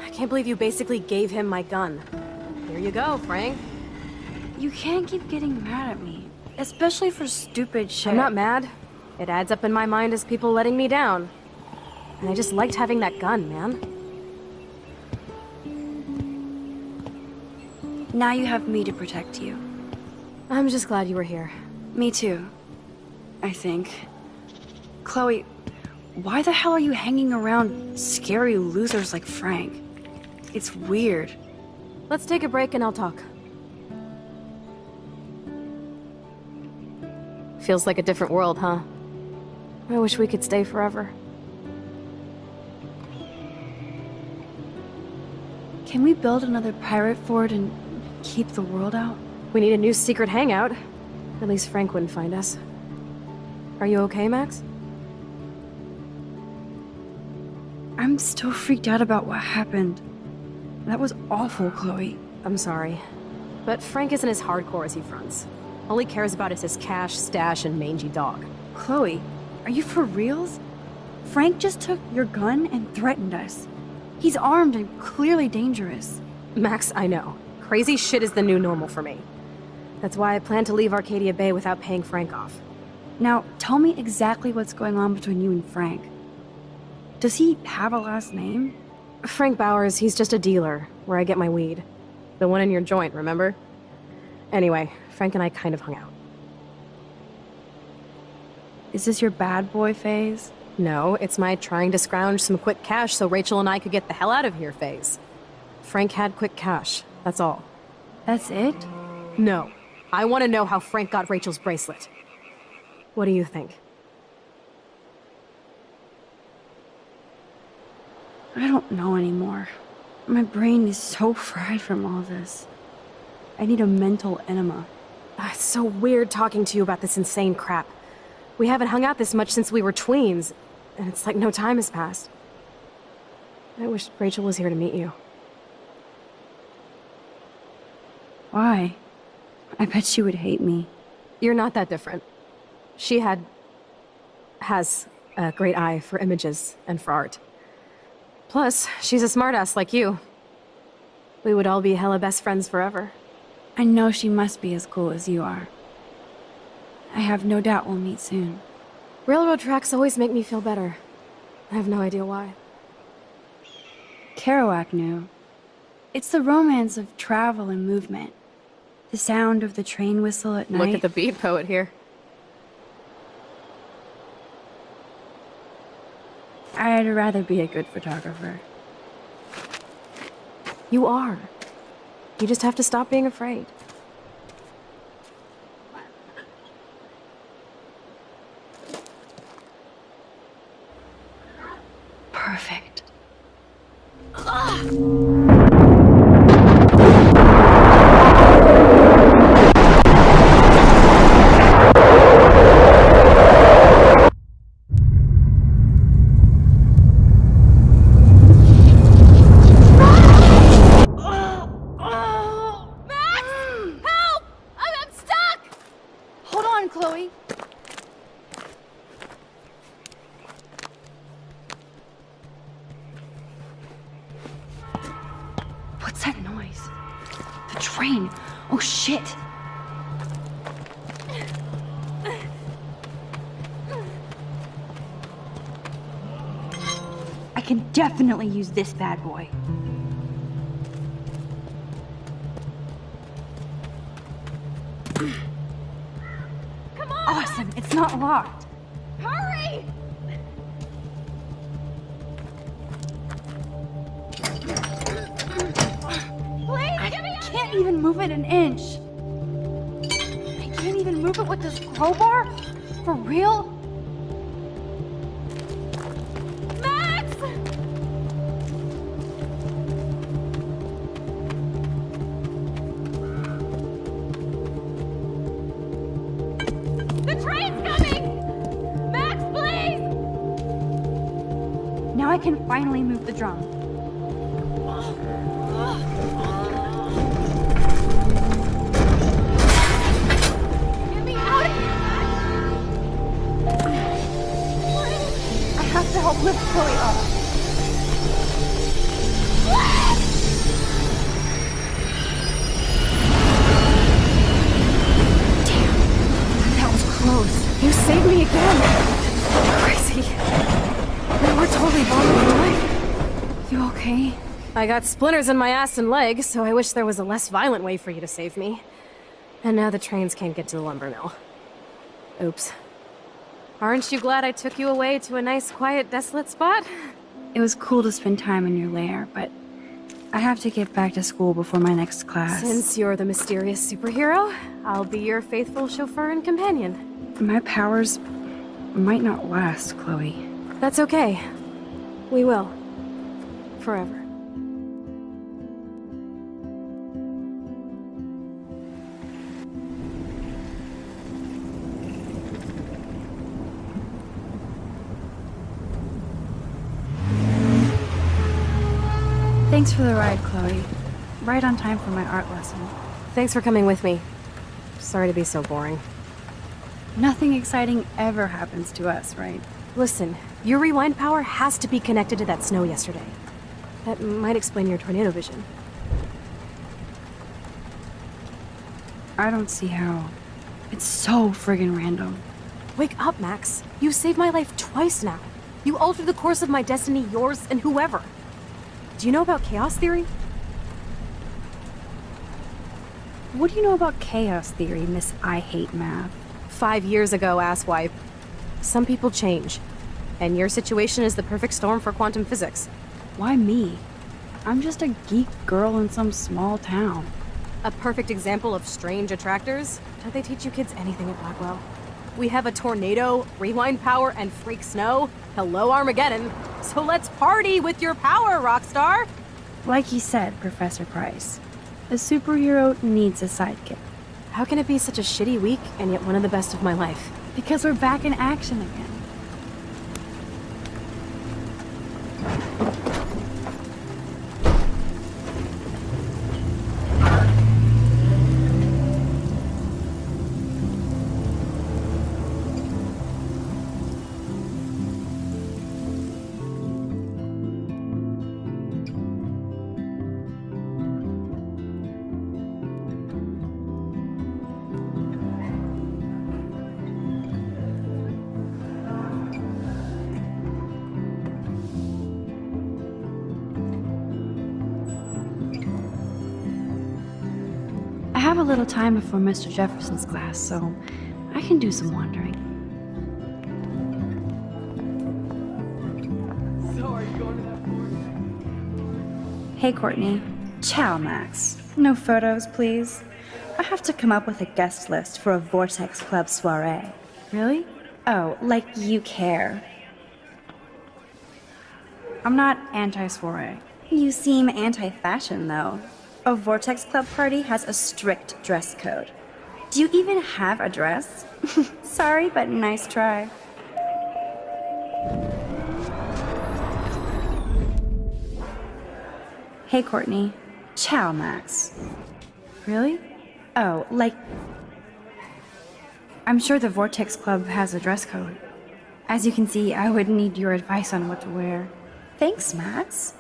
I can't believe you basically gave him my gun. Here you go, Frank. You can't keep getting mad at me, especially for stupid shit. I'm not mad. It adds up in my mind as people letting me down. And I just liked having that gun, man. Now you have me to protect you. I'm just glad you were here. Me too, I think. Chloe, why the hell are you hanging around scary losers like Frank? It's weird. Let's take a break and I'll talk. Feels like a different world, huh? I wish we could stay forever. Can we build another pirate fort and keep the world out? We need a new secret hangout. At least Frank wouldn't find us. Are you okay, Max? I'm still freaked out about what happened. That was awful, Chloe. I'm sorry. But Frank isn't as hardcore as he fronts. All he cares about is his cash, stash, and mangy dog. Chloe, are you for reals? Frank just took your gun and threatened us. He's armed and clearly dangerous. Max, I know. Crazy shit is the new normal for me. That's why I plan to leave Arcadia Bay without paying Frank off. Now, tell me exactly what's going on between you and Frank. Does he have a last name? Frank Bowers, he's just a dealer, where I get my weed. The one in your joint, remember? Anyway, Frank and I kind of hung out. Is this your bad boy phase? No, it's my trying to scrounge some quick cash so Rachel and I could get the hell out of here phase. Frank had quick cash, that's all. That's it? No. I want to know how Frank got Rachel's bracelet. What do you think? I don't know anymore. My brain is so fried from all this. I need a mental enema. It's so weird talking to you about this insane crap. We haven't hung out this much since we were tweens, and it's like no time has passed. I wish Rachel was here to meet you. Why? I bet she would hate me. You're not that different. She has a great eye for images and for art. Plus, she's a smartass like you. We would all be hella best friends forever. I know she must be as cool as you are. I have no doubt we'll meet soon. Railroad tracks always make me feel better. I have no idea why. Kerouac knew. It's the romance of travel and movement. The sound of the train whistle at night. Look at the beat poet here. I'd rather be a good photographer. You are. You just have to stop being afraid. Perfect. Chloe. What's that noise? The train. Oh shit. I can definitely use this bad boy. Awesome, it's not locked. Hurry! Please, give me a... I can't even move it an inch. I can't even move it with this crowbar? For real? Max! The train's coming! Max, please! Now I can finally move the drum. Get me out of here! I have to help lift Chloe up. You saved me again! Crazy. We're totally bonded for life. You okay? I got splinters in my ass and leg, so I wish there was a less violent way for you to save me. And now the trains can't get to the lumber mill. Oops. Aren't you glad I took you away to a nice, quiet, desolate spot? It was cool to spend time in your lair, but I have to get back to school before my next class. Since you're the mysterious superhero, I'll be your faithful chauffeur and companion. My powers might not last, Chloe. That's okay. We will. Forever. Thanks for the ride, Chloe. Right on time for my art lesson. Thanks for coming with me. Sorry to be so boring. Nothing exciting ever happens to us, right? Listen, your rewind power has to be connected to that snow yesterday. That might explain your tornado vision. I don't see how. It's so friggin' random. Wake up, Max. You saved my life twice now. You altered the course of my destiny, yours, and whoever. Do you know about chaos theory? What do you know about chaos theory, Miss I Hate Math? 5 years ago, asswipe. Some people change. And your situation is the perfect storm for quantum physics. Why me? I'm just a geek girl in some small town. A perfect example of strange attractors? Don't they teach you kids anything at Blackwell? We have a tornado, rewind power, and freak snow. Hello, Armageddon. So let's party with your power, Rockstar! Like you said, Professor Price, a superhero needs a sidekick. How can it be such a shitty week and yet one of the best of my life? Because we're back in action again. I have a little time before Mr. Jefferson's class, so I can do some wandering. So, are you going to that board? Hey, Courtney. Ciao, Max. No photos, please. I have to come up with a guest list for a Vortex Club soiree. Really? Oh, like you care. I'm not anti-soiree. You seem anti-fashion, though. A Vortex Club party has a strict dress code. Do you even have a dress? Sorry, but nice try. Hey, Courtney. Ciao, Max. Really? Oh, like... I'm sure the Vortex Club has a dress code. As you can see, I would need your advice on what to wear. Thanks, Max.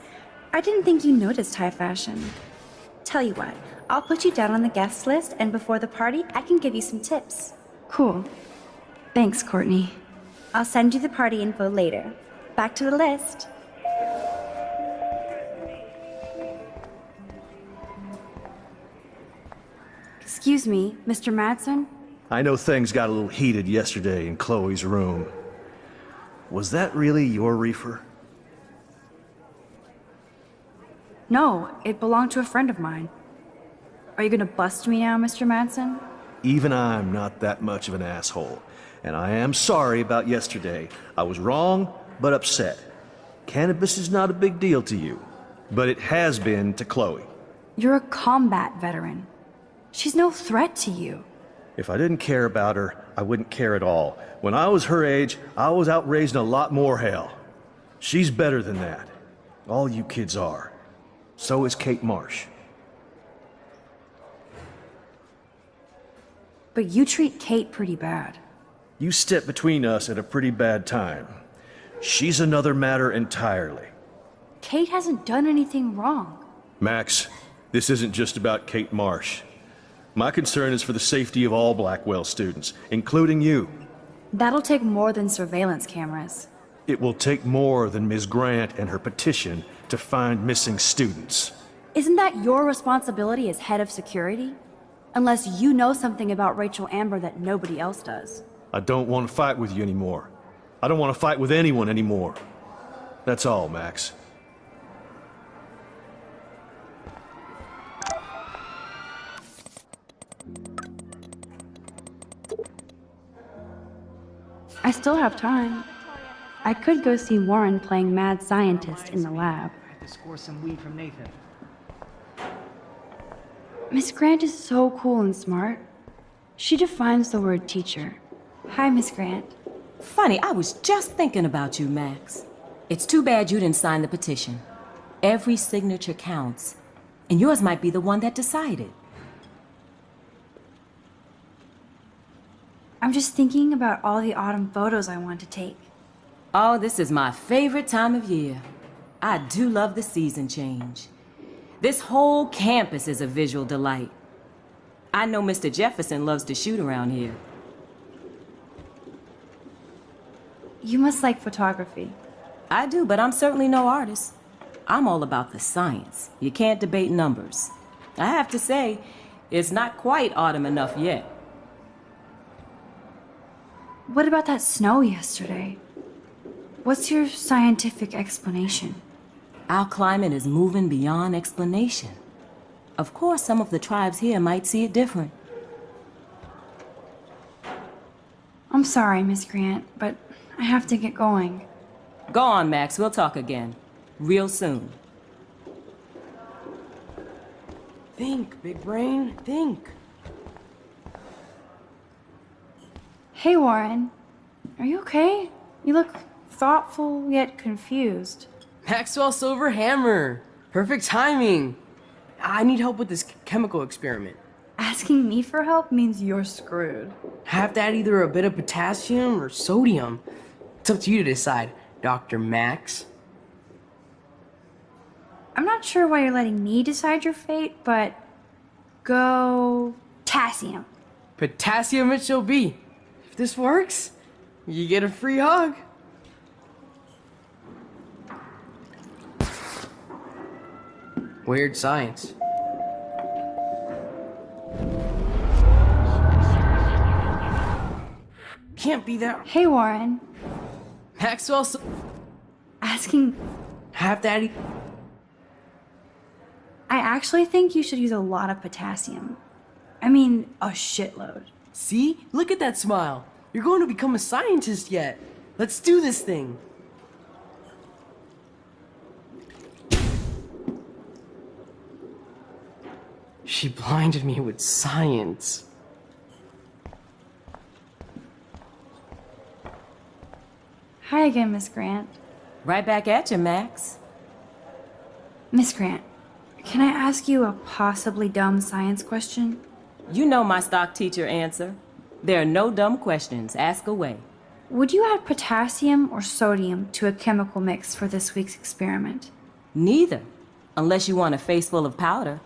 I didn't think you noticed high fashion. Tell you what, I'll put you down on the guest list, and before the party, I can give you some tips. Cool. Thanks, Courtney. I'll send you the party info later. Back to the list. Excuse me, Mr. Madsen? I know things got a little heated yesterday in Chloe's room. Was that really your reefer? No, it belonged to a friend of mine. Are you gonna bust me now, Mr. Madsen? Even I'm not that much of an asshole. And I am sorry about yesterday. I was wrong, but upset. Cannabis is not a big deal to you, but it has been to Chloe. You're a combat veteran. She's no threat to you. If I didn't care about her, I wouldn't care at all. When I was her age, I was out raising a lot more hell. She's better than that. All you kids are. So is Kate Marsh. But you treat Kate pretty bad. You stepped between us at a pretty bad time. She's another matter entirely. Kate hasn't done anything wrong. Max, this isn't just about Kate Marsh. My concern is for the safety of all Blackwell students, including you. That'll take more than surveillance cameras. It will take more than Ms. Grant and her petition to find missing students. Isn't that your responsibility as head of security? Unless you know something about Rachel Amber that nobody else does. I don't want to fight with you anymore. I don't want to fight with anyone anymore. That's all, Max. I still have time. I could go see Warren playing mad scientist in the lab. I had to score some weed from Nathan. Miss Grant is so cool and smart. She defines the word teacher. Hi, Miss Grant. Funny, I was just thinking about you, Max. It's too bad you didn't sign the petition. Every signature counts, and yours might be the one that decided. I'm just thinking about all the autumn photos I want to take. Oh, this is my favorite time of year. I do love the season change. This whole campus is a visual delight. I know Mr. Jefferson loves to shoot around here. You must like photography. I do, but I'm certainly no artist. I'm all about the science. You can't debate numbers. I have to say, it's not quite autumn enough yet. What about that snow yesterday? What's your scientific explanation? Our climate is moving beyond explanation. Of course, some of the tribes here might see it different. I'm sorry, Miss Grant, but I have to get going. Go on, Max. We'll talk again. Real soon. Think, big brain, think. Hey, Warren. Are you okay? You look thoughtful yet confused. Maxwell Silver Hammer. Perfect timing. I need help with this chemical experiment. Asking me for help means you're screwed. I have to add either a bit of potassium or sodium. It's up to you to decide, Dr. Max. I'm not sure why you're letting me decide your fate, but go potassium. Potassium it shall be. If this works, you get a free hug. Weird science. Can't be that. Hey, Warren. Maxwell. Asking. Have that. I actually think you should use a lot of potassium. I mean, a shitload. See? Look at that smile. You're going to become a scientist yet. Let's do this thing. She blinded me with science. Hi again, Miss Grant. Right back at you, Max. Miss Grant, can I ask you a possibly dumb science question? You know my stock teacher answer. There are no dumb questions. Ask away. Would you add potassium or sodium to a chemical mix for this week's experiment? Neither. Unless you want a face full of powder.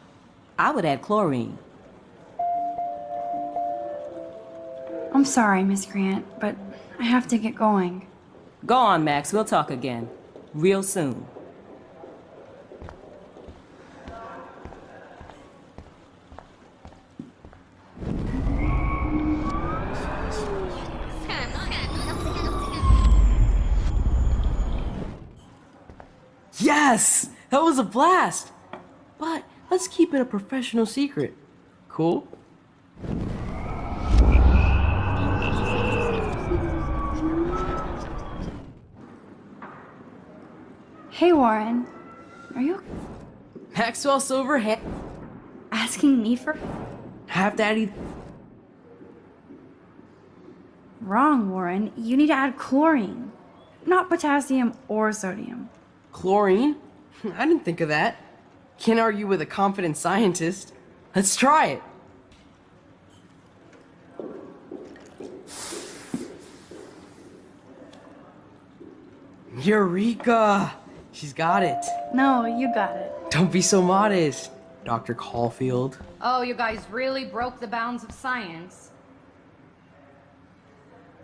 I would add chlorine. I'm sorry, Miss Grant, but I have to get going. Go on, Max. We'll talk again. Real soon. Yes! That was a blast! But let's keep it a professional secret. Cool? Hey, Warren. Are you Maxwell Silver asking me for... Have Daddy. Wrong, Warren. You need to add chlorine. Not potassium or sodium. Chlorine? I didn't think of that. Can't argue with a confident scientist. Let's try it. Eureka! She's got it. No, you got it. Don't be so modest, Dr. Caulfield. Oh, you guys really broke the bounds of science.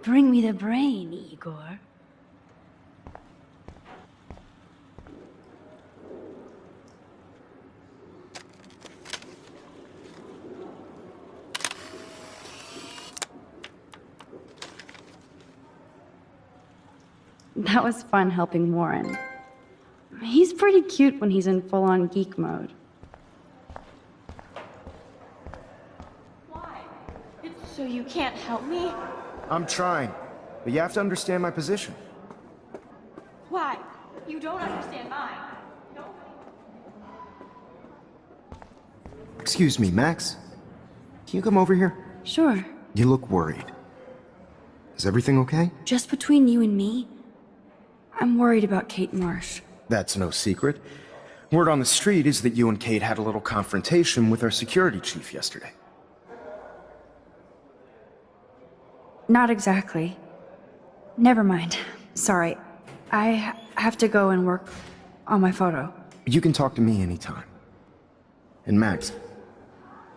Bring me the brain, Igor. That was fun helping Warren. He's pretty cute when he's in full-on geek mode. Why? So you can't help me? I'm trying, but you have to understand my position. Why? You don't understand mine. Excuse me, Max. Can you come over here? Sure. You look worried. Is everything okay? Just between you and me, I'm worried about Kate Marsh. That's no secret. Word on the street is that you and Kate had a little confrontation with our security chief yesterday. Not exactly. Never mind. Sorry. I have to go and work on my photo. You can talk to me anytime. And Max,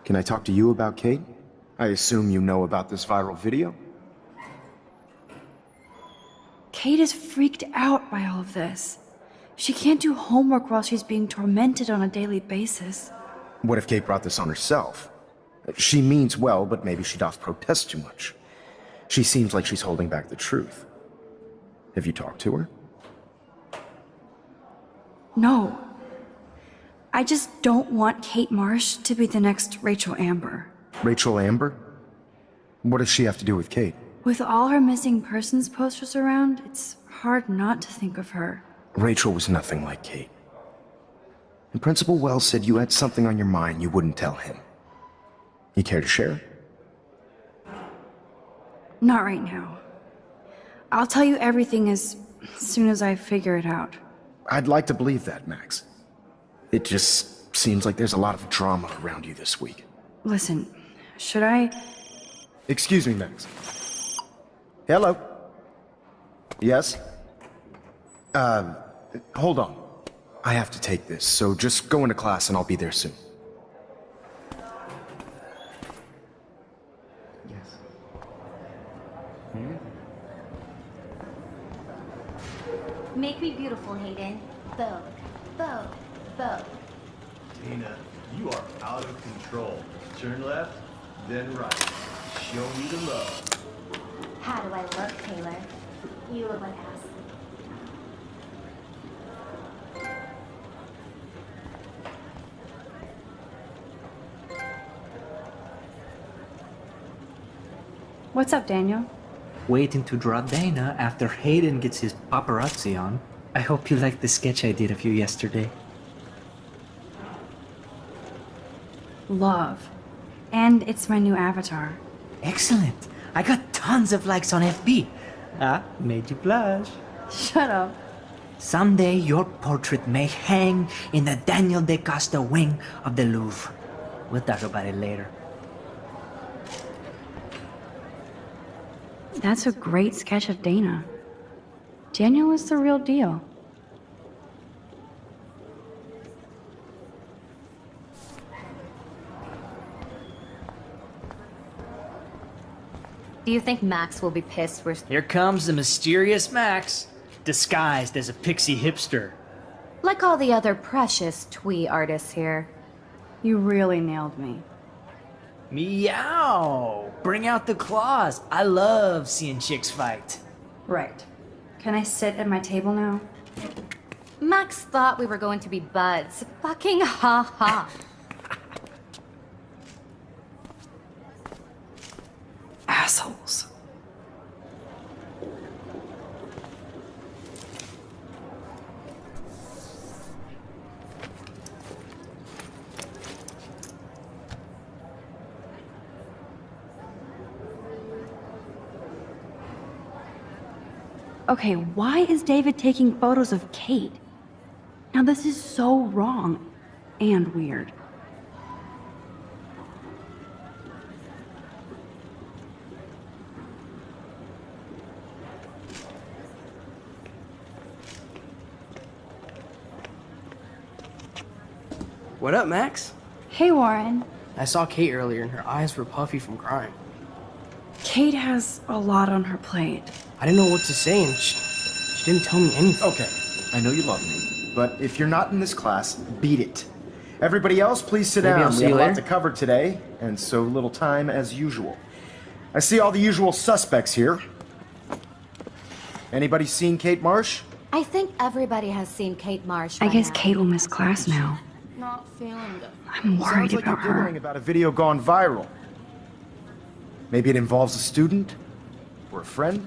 can I talk to you about Kate? I assume you know about this viral video? Kate is freaked out by all of this. She can't do homework while she's being tormented on a daily basis. What if Kate brought this on herself? She means well, but maybe she doth protest too much. She seems like she's holding back the truth. Have you talked to her? No. I just don't want Kate Marsh to be the next Rachel Amber. Rachel Amber? What does she have to do with Kate? With all her missing persons posters around, it's hard not to think of her. Rachel was nothing like Kate. And Principal Wells said you had something on your mind you wouldn't tell him. You care to share? Not right now. I'll tell you everything as soon as I figure it out. I'd like to believe that, Max. It just seems like there's a lot of drama around you this week. Listen, should I... Excuse me, Max. Hello? Yes? Hold on. I have to take this, so just go into class and I'll be there soon. Yes. Make me beautiful, Hayden. Vogue, Vogue, Vogue. Tina, you are out of control. Turn left, then right. Show me the love. How do I look, Taylor? You look like ass. What's up, Daniel? Waiting to draw Dana after Hayden gets his paparazzi on. I hope you liked the sketch I did of you yesterday. Love. And it's my new avatar. Excellent! I got tons of likes on FB. Ah, made you blush. Shut up. Someday your portrait may hang in the Daniel de Costa wing of the Louvre. We'll talk about it later. That's a great sketch of Dana. Daniel is the real deal. Do you think Max will be pissed we're... Here comes the mysterious Max, disguised as a pixie hipster. Like all the other precious twee artists here. You really nailed me. Meow! Bring out the claws. I love seeing chicks fight. Right. Can I sit at my table now? Max thought we were going to be buds. Fucking ha ha. Assholes. Okay, why is David taking photos of Kate? Now this is so wrong and weird. What up, Max? Hey, Warren. I saw Kate earlier and her eyes were puffy from crying. Kate has a lot on her plate. I didn't know what to say, and she didn't tell me anything. Okay, I know you love me, but if you're not in this class, beat it. Everybody else, please sit Maybe down. I'll We see have you a lot later. to cover today, and so little time as usual. I see all the usual suspects here. Anybody seen Kate Marsh? I think everybody has seen Kate Marsh. I by guess now. Kate will miss class now. Not feeling good. I'm worried Sounds like about you're her. giggling about a video gone viral. Maybe it involves a student? Or a friend?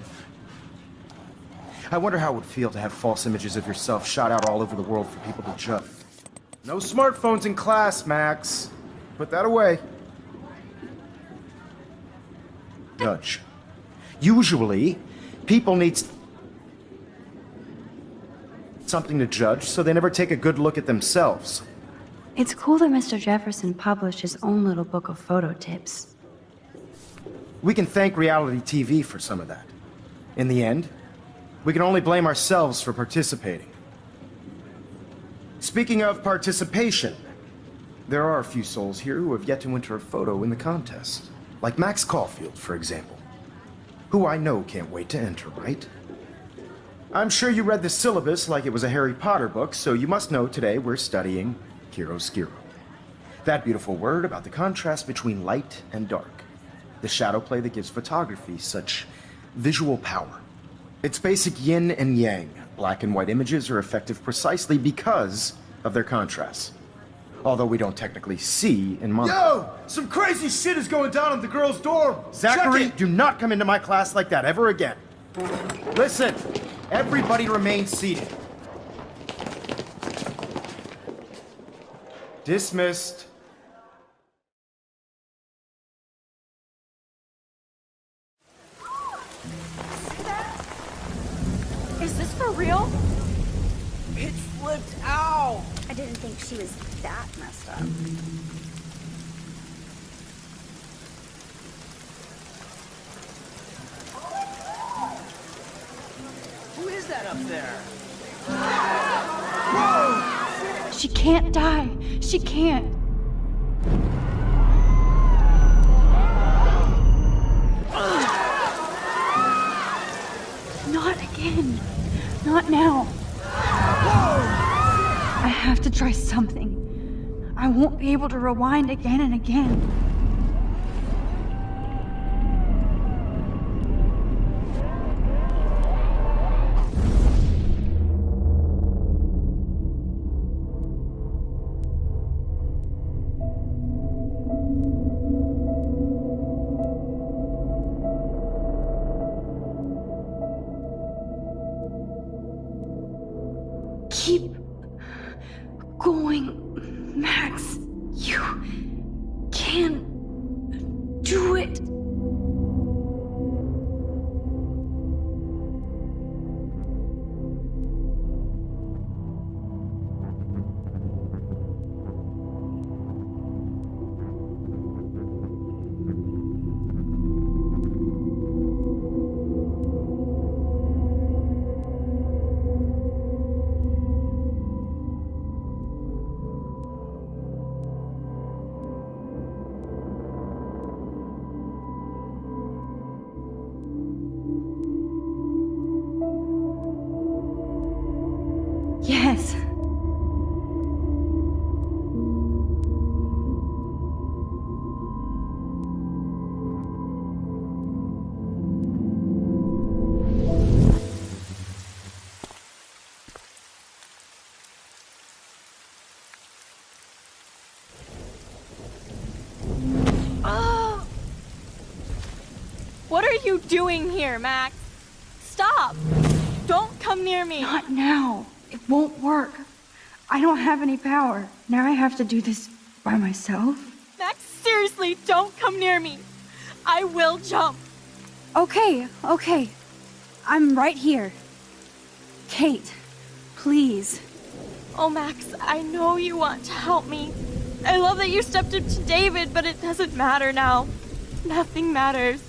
I wonder how it would feel to have false images of yourself shot out all over the world for people to judge. No smartphones in class, Max. Put that away. Judge. Usually, people need something to judge, so they never take a good look at themselves. It's cool that Mr. Jefferson published his own little book of photo tips. We can thank reality TV for some of that. In the end, we can only blame ourselves for participating. Speaking of participation, there are a few souls here who have yet to enter a photo in the contest. Like Max Caulfield, for example. Who I know can't wait to enter, right? I'm sure you read the syllabus like it was a Harry Potter book, so you must know today we're studying chiaroscuro. That beautiful word about the contrast between light and dark. The shadow play that gives photography such visual power. It's basic yin and yang. Black and white images are effective precisely because of their contrast. Although we don't technically see in monochrome. Yo! Some crazy shit is going down in the girls' dorm! Zachary, Check it! do not come into my class like that ever again. Listen, everybody remain seated. Dismissed. Is this for real? It flipped out! I didn't think she was that messed up. Who is that up there? She can't die. She can't. Not again. Not now. I have to try something. I won't be able to rewind again and again. Keep going, Max. You can do it. Yes. What are you doing here, Max? Stop! Don't come near me! Not now. It won't work. I don't have any power. Now I have to do this by myself. Max, seriously, don't come near me! I will jump! Okay. I'm right here. Kate, please. Oh, Max, I know you want to help me. I love that you stepped up to David, but it doesn't matter now. Nothing matters.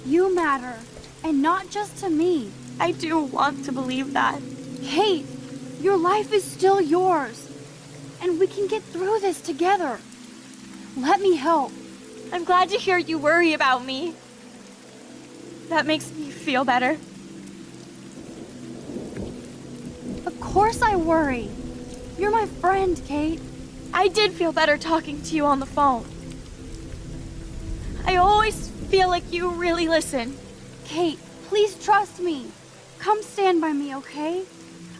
You matter. And not just to me. I do want to believe that. Kate, your life is still yours. And we can get through this together. Let me help. I'm glad to hear you worry about me. That makes me feel better. Of course I worry. You're my friend, Kate. I did feel better talking to you on the phone. I always feel like you really listen. Kate, please trust me. Come stand by me, okay?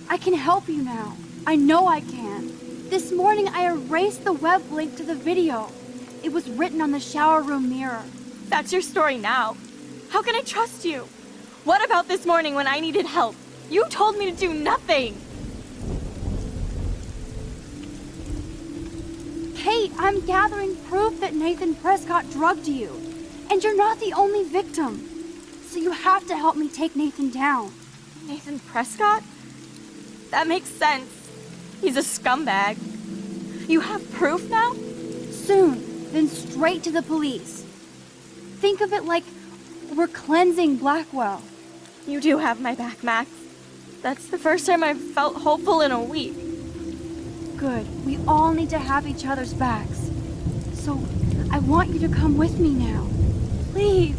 I can help you now. I know I can. This morning I erased the web link to the video. It was written on the shower room mirror. That's your story now. How can I trust you? What about this morning when I needed help? You told me to do nothing. Kate, I'm gathering proof that Nathan Prescott drugged you. And you're not the only victim. So you have to help me take Nathan down. Nathan Prescott? That makes sense. He's a scumbag. You have proof now? Soon, then straight to the police. Think of it like we're cleansing Blackwell. You do have my back, Max. That's the first time I've felt hopeful in a week. Good. We all need to have each other's backs. So, I want you to come with me now. Please.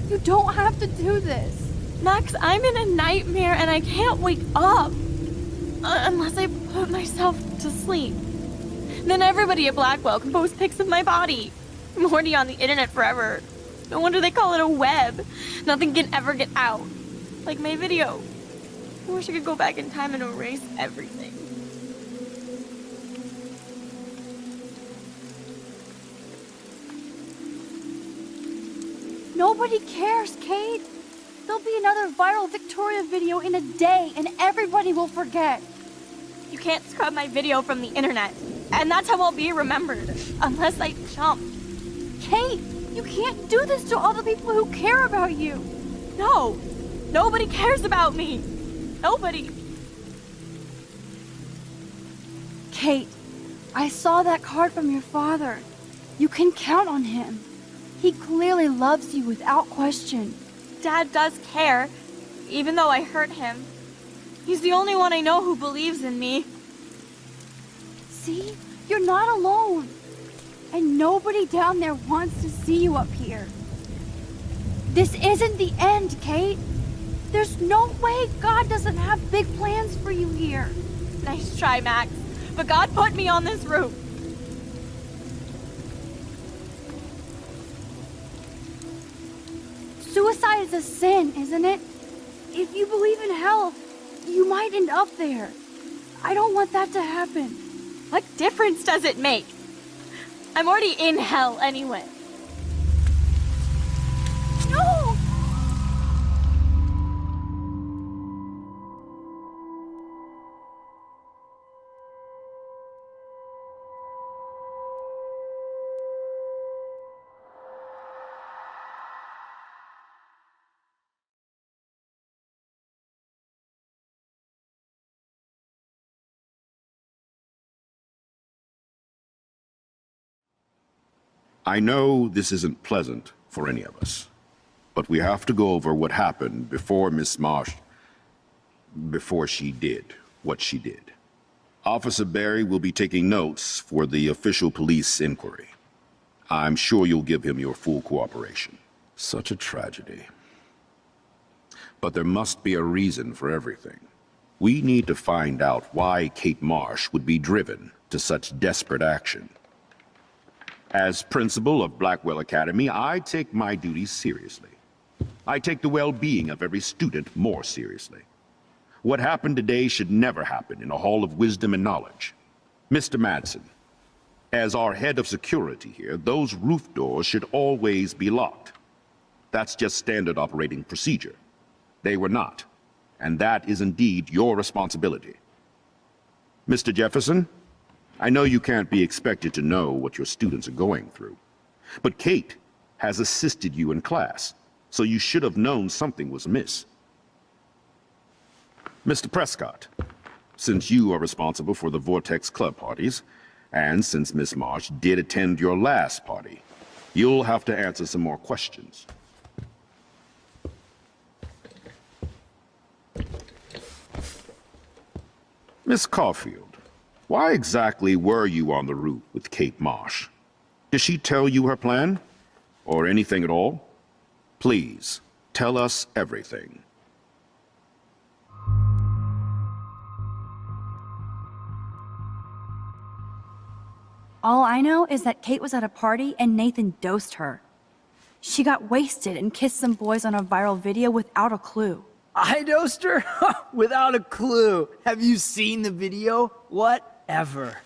You don't have to do this. Max, I'm in a nightmare and I can't wake up. Unless I put myself to sleep. Then everybody at Blackwell can post pics of my body. I'm already on the internet forever. No wonder they call it a web. Nothing can ever get out. Like my video. I wish I could go back in time and erase everything. Nobody cares, Kate. There'll be another viral Victoria video in a day and everybody will forget. You can't scrub my video from the internet. And that's how I'll be remembered. Unless I jump. Kate, you can't do this to all the people who care about you. No. Nobody cares about me. Nobody. Kate, I saw that card from your father. You can count on him. He clearly loves you without question. Dad does care, even though I hurt him. He's the only one I know who believes in me. See? You're not alone. And nobody down there wants to see you up here. This isn't the end, Kate. There's no way God doesn't have big plans for you here. Nice try, Max. But God put me on this route. Suicide is a sin, isn't it? If you believe in hell, you might end up there. I don't want that to happen. What difference does it make? I'm already in hell anyway. No! I know this isn't pleasant for any of us, but we have to go over what happened before Miss Marsh, before she did what she did. Officer Barry will be taking notes for the official police inquiry. I'm sure you'll give him your full cooperation. Such a tragedy. But there must be a reason for everything. We need to find out why Kate Marsh would be driven to such desperate action. As principal of Blackwell Academy, I take my duties seriously. I take the well-being of every student more seriously. What happened today should never happen in a hall of wisdom and knowledge. Mr. Madsen, as our head of security here, those roof doors should always be locked. That's just standard operating procedure. They were not, and that is indeed your responsibility. Mr. Jefferson, I know you can't be expected to know what your students are going through, but Kate has assisted you in class, so you should have known something was amiss. Mr. Prescott, since you are responsible for the Vortex Club parties, and since Miss Marsh did attend your last party, you'll have to answer some more questions. Miss Caulfield, why exactly were you on the route with Kate Marsh? Did she tell you her plan? Or anything at all? Please, tell us everything. All I know is that Kate was at a party and Nathan dosed her. She got wasted and kissed some boys on a viral video without a clue. I dosed her? Without a clue. Have you seen the video? Whatever.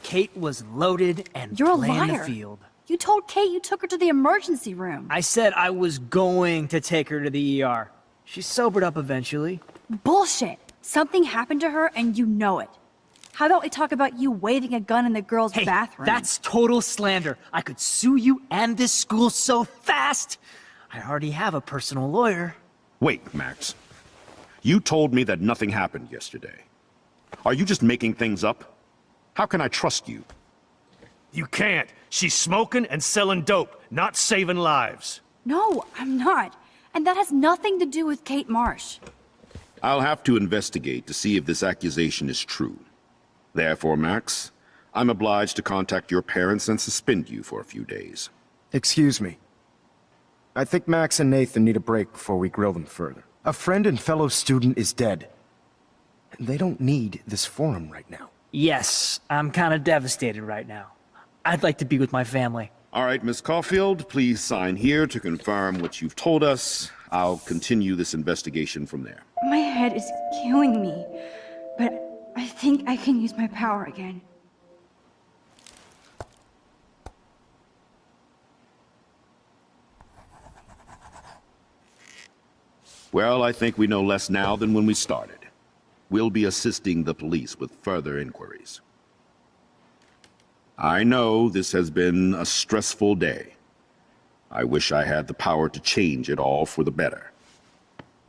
Kate was loaded and You're a playing liar. the field. You told Kate you took her to the emergency room. I said I was going to take her to the ER. She sobered up eventually. Bullshit. Something happened to her and you know it. How about we talk about you waving a gun in the girls' Hey, bathroom? that's total slander. I could sue you and this school so fast. I already have a personal lawyer. Wait, Max. You told me that nothing happened yesterday. Are you just making things up? How can I trust you? You can't. She's smoking and selling dope, not saving lives. No, I'm not. And that has nothing to do with Kate Marsh. I'll have to investigate to see if this accusation is true. Therefore, Max, I'm obliged to contact your parents and suspend you for a few days. Excuse me. I think Max and Nathan need a break before we grill them further. A friend and fellow student is dead. And they don't need this forum right now. Yes, I'm kind of devastated right now. I'd like to be with my family. All right, Miss Caulfield, please sign here to confirm what you've told us. I'll continue this investigation from there. My head is killing me, but I think I can use my power again. Well, I think we know less now than when we started. We'll be assisting the police with further inquiries. I know this has been a stressful day. I wish I had the power to change it all for the better.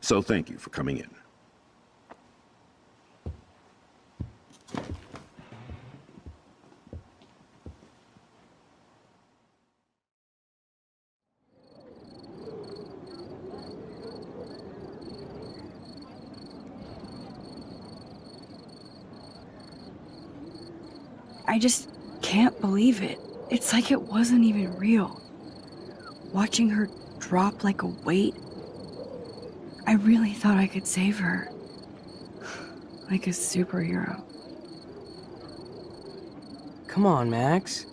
So thank you for coming in. I just can't believe it. It's like it wasn't even real. Watching her drop like a weight, I really thought I could save her. Like a superhero. Come on, Max.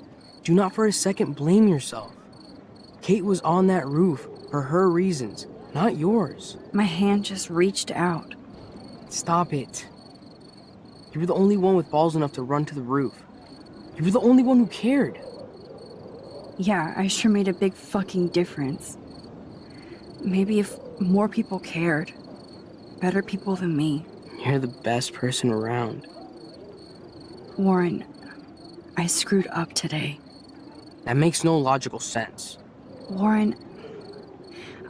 Do not for a second blame yourself. Kate was on that roof for her reasons, not yours. My hand just reached out. Stop it. You were the only one with balls enough to run to the roof. You were the only one who cared. Yeah, I sure made a big fucking difference. Maybe if more people cared. Better people than me. You're the best person around. Warren, I screwed up today. That makes no logical sense. Warren,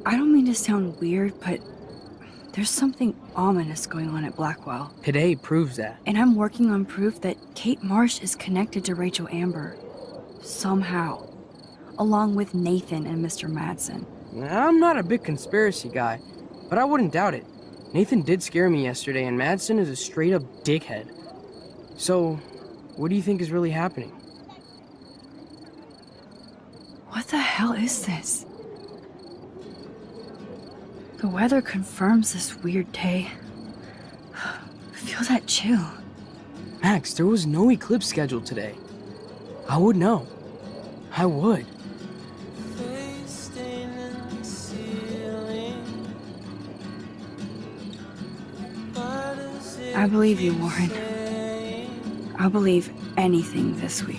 I don't mean to sound weird, but there's something ominous going on at Blackwell. Today proves that. And I'm working on proof that Kate Marsh is connected to Rachel Amber. Somehow. Along with Nathan and Mr. Madsen. I'm not a big conspiracy guy, but I wouldn't doubt it. Nathan did scare me yesterday, and Madsen is a straight-up dickhead. So, what do you think is really happening? What the hell is this? The weather confirms this weird day. Feel that chill. Max, there was no eclipse scheduled today. I would know. I would. I believe you, Warren. I'll believe anything this week.